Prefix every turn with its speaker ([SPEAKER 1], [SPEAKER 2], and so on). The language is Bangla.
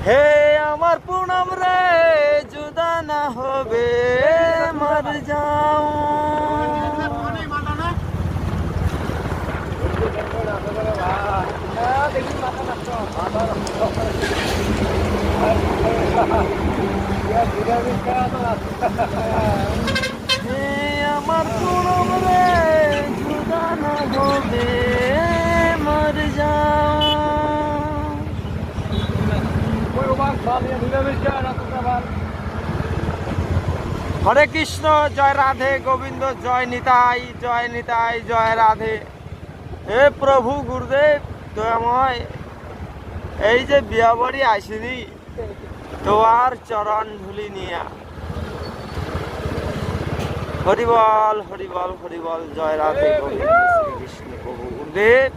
[SPEAKER 1] হে আমার পুনম রে জুদা না হবে মর যাও। হে আমার পুনম রে জুদা না হবে মর যাও। হরে কৃষ্ণ, জয় রাধে গোবিন্দ, জয় নিতাই, জয় নিতাই, জয় রাধে। হে প্রভু গুরুদেব দয়াময়, এই যে বিয়া বাড়ি আসিনি তোমার চরণ ধুলি নিয়া। হরিবল হরিবল হরিবল, জয় রাধে গোবিন্দ শ্রী কৃষ্ণ প্রভু গুরুদেব।